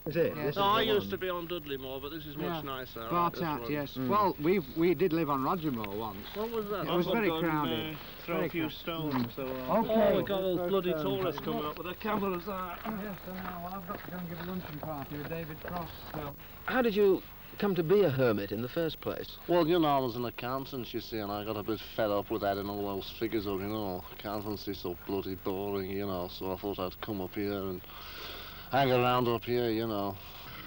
Is it? Yes. No, I used to be on Dudley Moor, but this is much nicer. I like this Bartat, one. yes. Well, we did live on Roger Moor once. What was that? It was very crowded. Throw Very a few crowded. stones. So, Oh, we got those bloody tourists coming up with their cameras out. Yes, I know. Well, I've got to go and give a luncheon party with David Cross, so... How did you come to be a hermit in the first place? Well, you know, I was an accountant, you see, and I got a bit fed up with adding all those figures up, you know. Accountancy's so bloody boring, you know, so I thought I'd come up here and hang around up here, you know.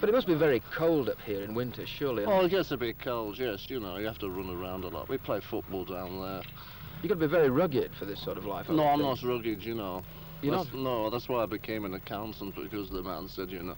But it must be very cold up here in winter, surely. Oh, it gets a bit cold, yes, you know, you have to run around a lot. We play football down there. You've got to be very rugged for this sort of life. I No, would I'm think. not rugged, you know. You're not? No, that's why I became an accountant, because the man said, you know,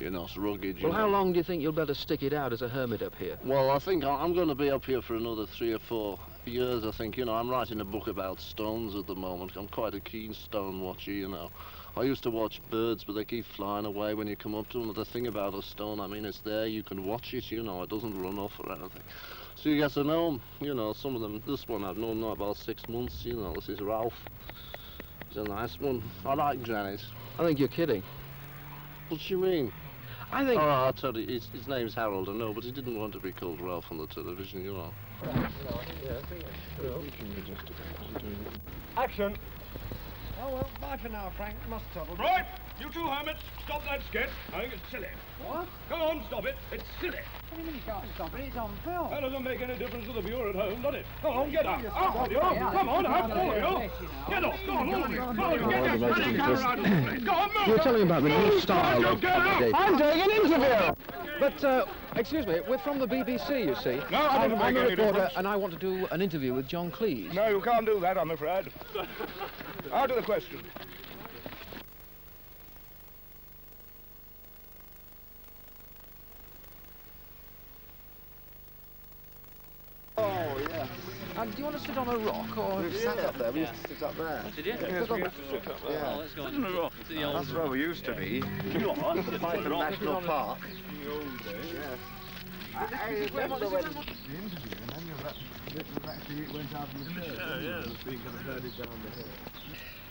you're not rugged, you Well, know. how long do you think you'll be able to stick it out as a hermit up here? Well, I think I'm going to be up here for another 3 or 4 years, I think. You know, I'm writing a book about stones at the moment. I'm quite a keen stone watcher, you know. I used to watch birds, but they keep flying away when you come up to them. The thing about a stone, I mean, it's there, you can watch it, you know, it doesn't run off or anything. So you get to know them, you know, some of them. This one I've known now about 6 months, you know. This is Ralph. He's a nice one. I like Janet. I think you're kidding. What do you mean? I think... Oh, I'll tell you, his name's Harold, I know, but he didn't want to be called Ralph on the television, you know. Action! Oh, well, bye for now, Frank. Must toddle. Right, you two hermits, stop that skit. I think it's silly. What? Go on, stop it. It's silly. What do you mean you can't stop it? It's on film. That doesn't make any difference to the viewer at home, does it? Go on, get up. Just Up stop with you. it, yeah. Come on, up, all of you. Yes, you know. Get up, go on, all of you. Go on, Oh, get the that most bloody camera out of the place. Go on, move. You were telling me about the new Move, style you of get up. accommodation. I'm doing an interview! But, excuse me, we're from the BBC, you see. No, I didn't I'm make a any reporter, difference. and I want to do an interview with John Cleese. No, you can't do that, I'm afraid. Out of the question. Oh, yeah. And do you want to sit on a rock, or... We've sat up there, we used to sit up there. Did you? Yes, we used to sit up there. Oh, let's go on the rock. To the old... That's where we used to be. Python National Park. Yes.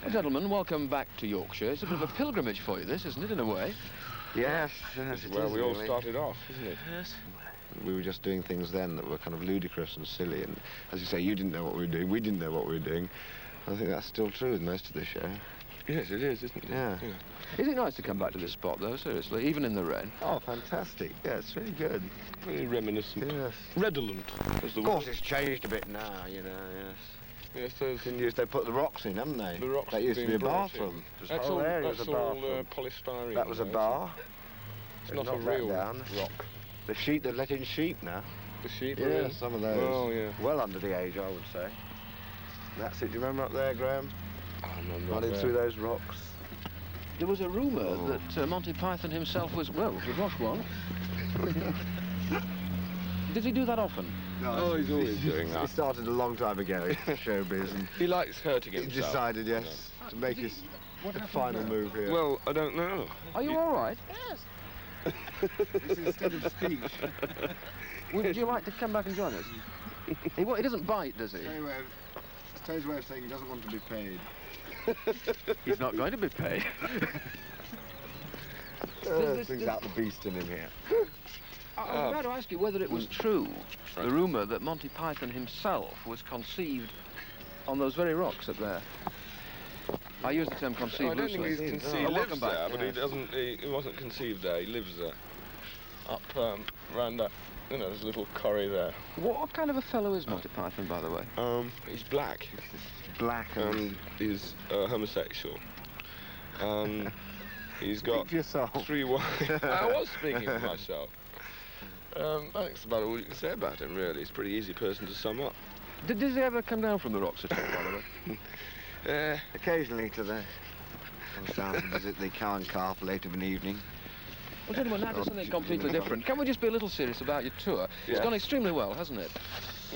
Well, gentlemen, welcome back to Yorkshire. It's a bit of a pilgrimage for you, this, isn't it, in a way? Yes, yes, it Where is, we all really. started off, isn't it? Yes. We were just doing things then that were kind of ludicrous and silly, and as you say, you didn't know what we were doing, we didn't know what we were doing. I think that's still true with most of the show. Yes, it is, isn't it? Yeah. Is it nice to come back to this spot, though, seriously, even in the rain? Oh, fantastic. Yeah, it's really good. Very reminiscent. Yes. Redolent is the Of course, it's changed a bit now, you know, yes. Yes, there's... They put the rocks in, haven't they? The rocks That used to be a have been brought bathroom. in. This That's whole all, area was that's a all bathroom. polystyrene. That was a though, bar. It's not a Knocked that real down. rock. The sheep, they've let in sheep now. The sheep are Yeah, in. some of those. Oh, yeah. Well under the age, I would say. That's it. Do you remember up there, Graham? I remember Running that. through those rocks. There was a rumour Oh. that Monty Python himself was... Well, we've lost one. Did he do that often? No, Oh, he's always doing He that. started a long time ago in showbiz, and He likes hurting he himself. decided, yes, to make his final move here. Well, I don't know. Are you all right? This is instead of speech. Would you like to come back and join us? He doesn't bite, does he? Terry's way of saying he doesn't want to be paid. He's not going to be paid. Brings out the beast in him here. I was about to ask you whether it was true, the rumour that Monty Python himself was conceived on those very rocks up there. I use the term conceived I don't think loosely. he's Oh, conceived. He welcome lives back. there, but he doesn't. He wasn't conceived there. He lives there. Up round that. You know, there's a little quarry there. What kind of a fellow is Monty Python, by the way? He's black. Black And he's homosexual. He's got Speak for yourself. 3 wives. I was speaking for myself. I think that's about all you can say about him, really. He's a pretty easy person to sum up. Did he ever come down from the rocks at all, by the way? Occasionally to the... comes down to visit the cow and calf late of an evening. Well, gentlemen, that is something completely different. Can we just be a little serious about your tour? It's Yeah. gone extremely well, hasn't it?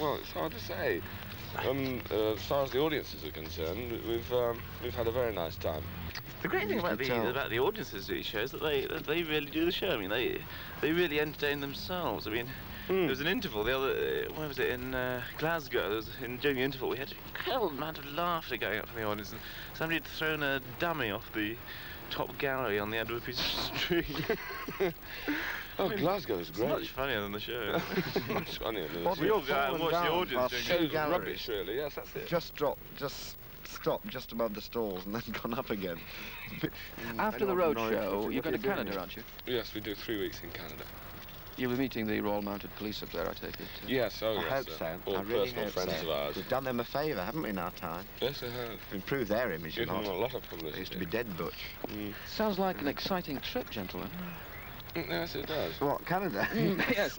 Well, it's hard to say. As far as the audiences are concerned, we've had a very nice time. The great thing about can tell. the audiences of these shows is that they really do the show. I mean, they really entertain themselves. I mean, there was an interval the other, where was it, in Glasgow? There was, during the interval, we had an incredible amount of laughter going up from the audience, and somebody had thrown a dummy off the top gallery on the end of a piece of string. Oh, Glasgow's It's great. much funnier than the show. It's much funnier than What the We We've all go out and fallen watch the down audience past doing two it. It's galleries. rubbish, really. Yes, that's it. Just stopped just above the stalls and then gone up again. After the Anyone road from Norwich show, watching you're what going to you're doing Canada, here? aren't you? Yes, we do 3 weeks in Canada. You'll be meeting the Royal Mounted Police up there, I take it. Yes, oh I yes. hope so. All I really personal hope friends so. of ours. We've done them a favour, haven't we, in our time? Yes, they have. Improved their image a Given them a lot. lot of They publicity. used to be dead butch. Sounds like an exciting trip, gentlemen. Yes, it does. What, Canada? Yes.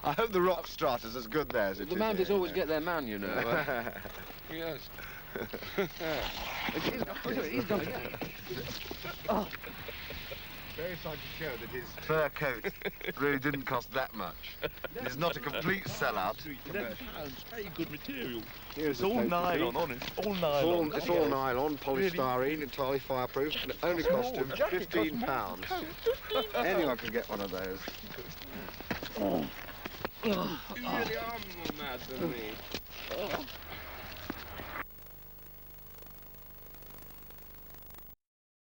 I hope the rock strata's as good there as it The is Mounties here, always you know. get their man, you know. Yes. He's gone again. Oh. Very excited to show that his fur coat really didn't cost that much. He's not a complete sellout. Very good material. Here's It's all nylon, honest. All nylon. It's all nylon, polystyrene, entirely fireproof, and it only cost him £15. Anyone can get one of those. You really are more mad than me.